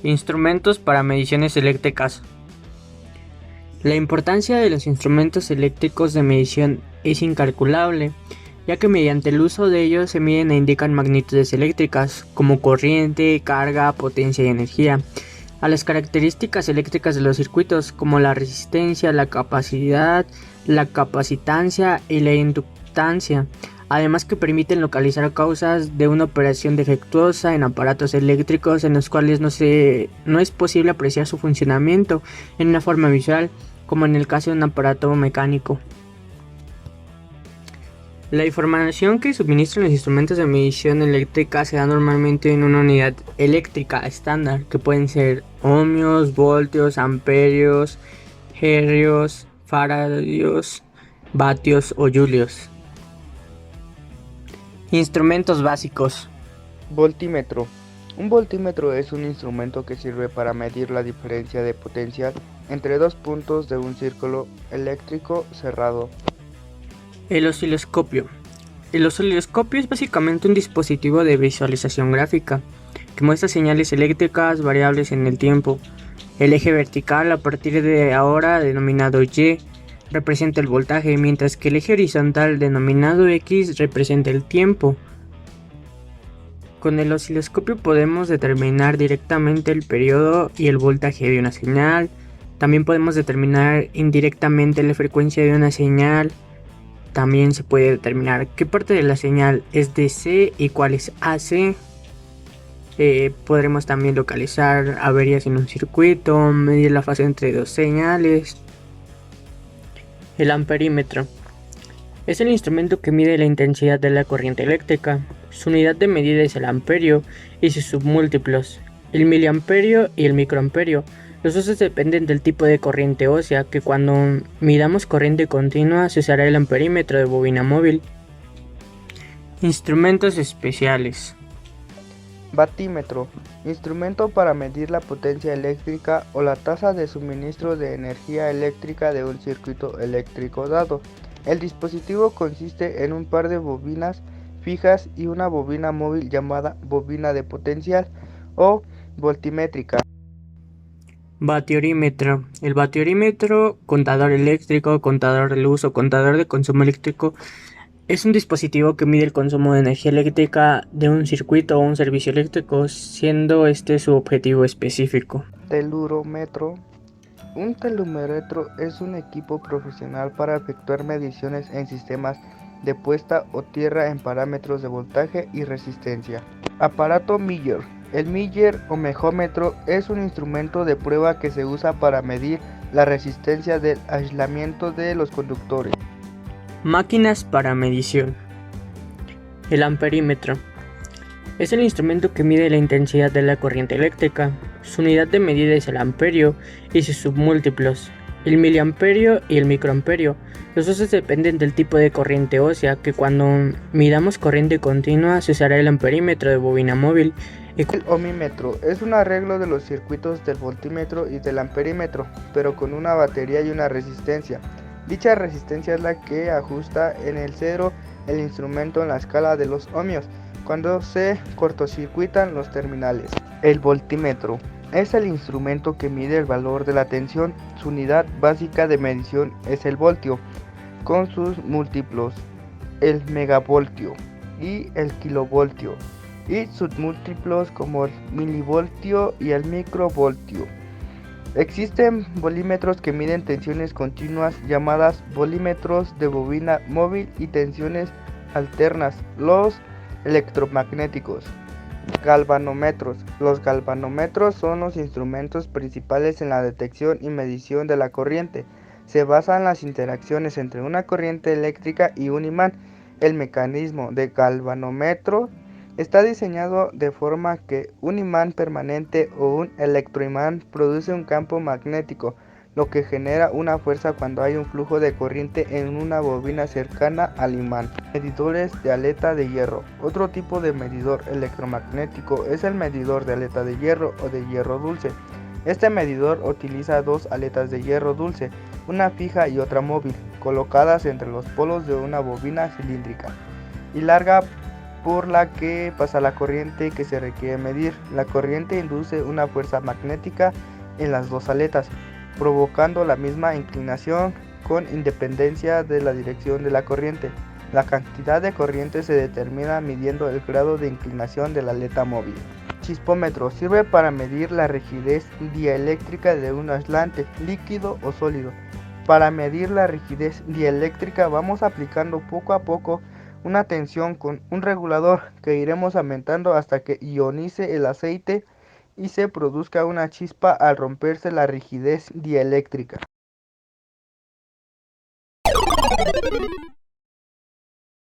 Instrumentos para mediciones eléctricas. La importancia de los instrumentos eléctricos de medición es incalculable, ya que mediante el uso de ellos se miden e indican magnitudes eléctricas, como corriente, carga, potencia y energía, a las características eléctricas de los circuitos, como la resistencia, la capacidad, la capacitancia y la inductancia. Además que permiten localizar causas de una operación defectuosa en aparatos eléctricos en los cuales no es posible apreciar su funcionamiento en una forma visual, como en el caso de un aparato mecánico. La información que suministran los instrumentos de medición eléctrica se da normalmente en una unidad eléctrica estándar, que pueden ser ohmios, voltios, amperios, hercios, faradios, vatios o julios. Instrumentos básicos. Voltímetro. Un voltímetro es un instrumento que sirve para medir la diferencia de potencial entre dos puntos de un círculo eléctrico cerrado. El osciloscopio. El osciloscopio es básicamente un dispositivo de visualización gráfica que muestra señales eléctricas variables en el tiempo. El eje vertical a partir de ahora denominado Y representa el voltaje, mientras que el eje horizontal denominado X representa el tiempo. Con el osciloscopio podemos determinar directamente el periodo y el voltaje de una señal. También podemos determinar indirectamente la frecuencia de una señal. También se puede determinar qué parte de la señal es DC y cuál es AC. Podremos también localizar averías en un circuito, medir la fase entre dos señales. El amperímetro es el instrumento que mide la intensidad de la corriente eléctrica. Su unidad de medida es el amperio y sus submúltiplos, el miliamperio y el microamperio. Los usos dependen del tipo de corriente ósea, que cuando midamos corriente continua se usará el amperímetro de bobina móvil. Instrumentos especiales. Batímetro. Instrumento para medir la potencia eléctrica o la tasa de suministro de energía eléctrica de un circuito eléctrico dado. El dispositivo consiste en un par de bobinas fijas y una bobina móvil llamada bobina de potencial o voltimétrica. Batiorímetro. El batiorímetro, contador eléctrico, contador de luz o contador de consumo eléctrico, es un dispositivo que mide el consumo de energía eléctrica de un circuito o un servicio eléctrico, siendo este su objetivo específico. Telurómetro. Un telúmetro es un equipo profesional para efectuar mediciones en sistemas de puesta o tierra en parámetros de voltaje y resistencia. Aparato Meyer. El Meyer o mejómetro es un instrumento de prueba que se usa para medir la resistencia del aislamiento de los conductores. Máquinas para medición. El amperímetro es el instrumento que mide la intensidad de la corriente eléctrica. Su unidad de medida es el amperio y sus submúltiplos, el miliamperio y el microamperio. Los usos dependen del tipo de corriente ósea, que cuando midamos corriente continua se usará el amperímetro de bobina móvil. El ohmímetro es un arreglo de los circuitos del voltímetro y del amperímetro, pero con una batería y una resistencia. Dicha resistencia es la que ajusta en el cero el instrumento en la escala de los ohmios cuando se cortocircuitan los terminales. El voltímetro es el instrumento que mide el valor de la tensión. Su unidad básica de medición es el voltio, con sus múltiplos, el megavoltio y el kilovoltio, y submúltiplos como el milivoltio y el microvoltio. Existen volímetros que miden tensiones continuas llamadas volímetros de bobina móvil y tensiones alternas, los electromagnéticos. Galvanómetros. Los galvanómetros son los instrumentos principales en la detección y medición de la corriente. Se basan en las interacciones entre una corriente eléctrica y un imán. El mecanismo de galvanómetro está diseñado de forma que un imán permanente o un electroimán produce un campo magnético, lo que genera una fuerza cuando hay un flujo de corriente en una bobina cercana al imán. Medidores de aleta de hierro. Otro tipo de medidor electromagnético es el medidor de aleta de hierro o de hierro dulce. Este medidor utiliza dos aletas de hierro dulce, una fija y otra móvil, colocadas entre los polos de una bobina cilíndrica y larga por la que pasa la corriente que se requiere medir. La corriente induce una fuerza magnética en las dos aletas, provocando la misma inclinación con independencia de la dirección de la corriente. La cantidad de corriente se determina midiendo el grado de inclinación de la aleta móvil. Chispómetro sirve para medir la rigidez dieléctrica de un aislante, líquido o sólido. Para medir la rigidez dieléctrica vamos aplicando poco a poco una tensión con un regulador que iremos aumentando hasta que ionice el aceite y se produzca una chispa al romperse la rigidez dieléctrica.